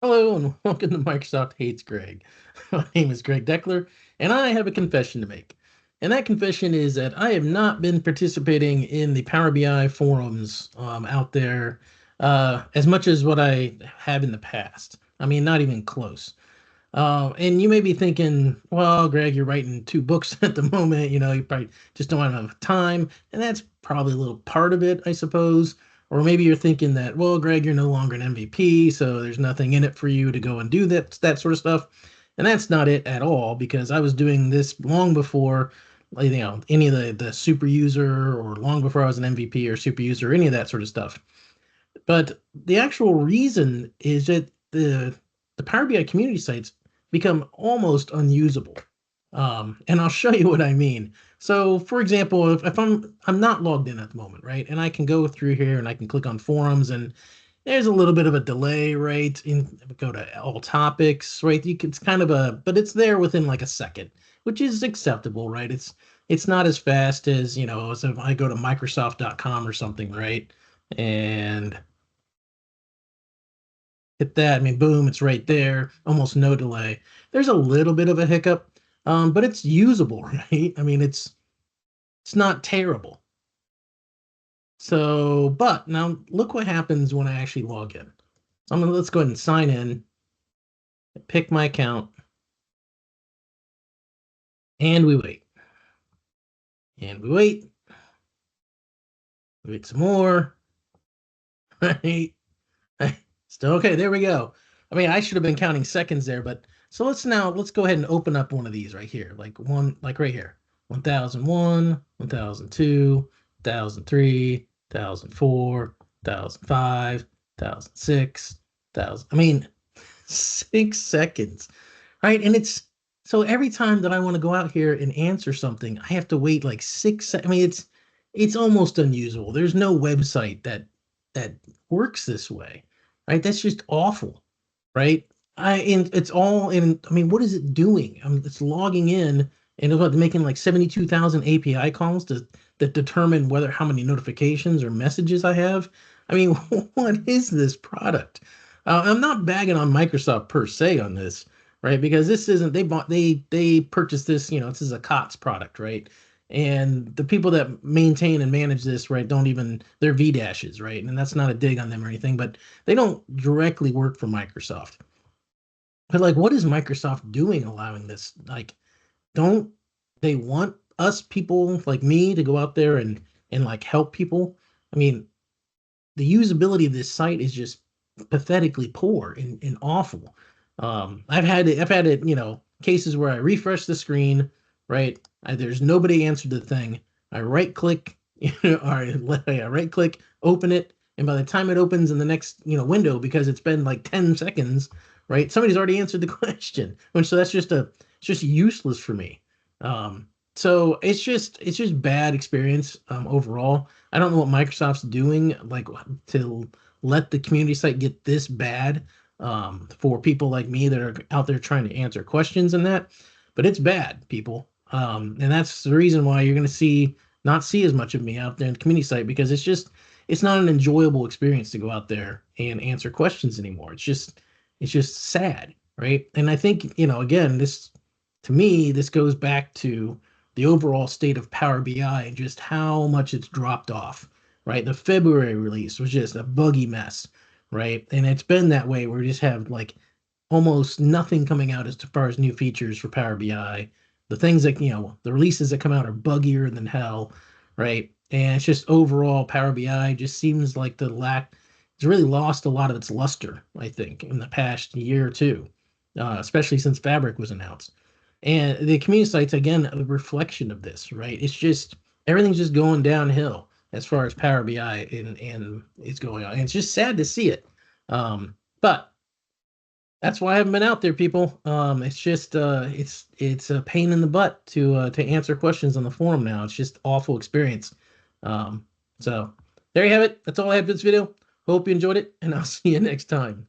Hello and welcome to Microsoft Hates Greg. My name is Greg Deckler, and I have a confession to make. And that confession is that I have not been participating in the Power BI forums out there as much as what I have in the past. I mean, not even close. And you may be thinking, well, Greg, you're writing two books at the moment. You probably just don't have enough time. And that's probably a little part of it, I suppose. Or maybe you're thinking that, well, Greg, you're no longer an MVP, so there's nothing in it for you to go and do that sort of stuff. And that's not it at all, because I was doing this long before, any of the super user, or long before I was an MVP or super user, or any of that sort of stuff. But the actual reason is that the Power BI community sites become almost unusable. And I'll show you what I mean. So, for example, if I'm not logged in at the moment, right, and I can go through here and I can click on forums, and there's a little bit of a delay, right? Go to all topics, right? It's kind of but it's there within like a second, which is acceptable, right? It's not as fast as as if I go to Microsoft.com or something, right? And hit that. I mean, boom, it's right there. Almost no delay. There's a little bit of a hiccup, but it's usable, right? I mean, it's not terrible. So, but now look what happens when I actually log in. Let's go ahead and sign in, pick my account, and we wait. And we wait. We wait some more. Right? Still okay. There we go. I mean, I should have been counting seconds there, but so let's go ahead and open up one of these right here, like right here, 1001, 1002, 1003, 1004, 1005, 1006, 1000. I mean, 6 seconds, right? And it's so every time that I want to go out here and answer something, I have to wait like 6 seconds. I mean, it's almost unusable. There's no website that works this way, right? That's just awful, right? And it's all in. I mean, what is it doing? It's logging in and about making like 72,000 API calls that determine whether how many notifications or messages I have. I mean, what is this product? I'm not bagging on Microsoft per se on this, right? Because this isn't they purchased this. This is a COTS product, right? And the people that maintain and manage this, right, don't even they're V dashes, right? And that's not a dig on them or anything, but they don't directly work for Microsoft. But like, what is Microsoft doing allowing this? Like, don't they want us people like me to go out there and like help people? I mean, the usability of this site is just pathetically poor and awful. I've had it, cases where I refresh the screen, right? There's nobody answered the thing. I right click, I right click, open it, and by the time it opens in the next, window, because it's been like 10 seconds, right? Somebody's already answered the question. And so it's just useless for me. So it's just bad experience overall. I don't know what Microsoft's doing, like to let the community site get this bad for people like me that are out there trying to answer questions and that. But it's bad, people, and that's the reason why you're going to not see as much of me out there in the community site, because it's not an enjoyable experience to go out there and answer questions anymore. It's just sad, right? And I think again, this to me this goes back to the overall state of Power BI and just how much it's dropped off, right? The February release was just a buggy mess, right? And it's been that way where we just have like almost nothing coming out as far as new features for Power BI. The things that, the releases that come out are buggier than hell, right? And it's just overall Power BI just seems like it's really lost a lot of its luster, I think, in the past year or two, especially since Fabric was announced. And the community site's again a reflection of this, right? It's just everything's just going downhill as far as Power BI and it's going on. And it's just sad to see it. But that's why I haven't been out there, people. It's just it's a pain in the butt to answer questions on the forum now. It's just awful experience. Um, so there you have it. That's all I have for this video. Hope you enjoyed it, and I'll see you next time.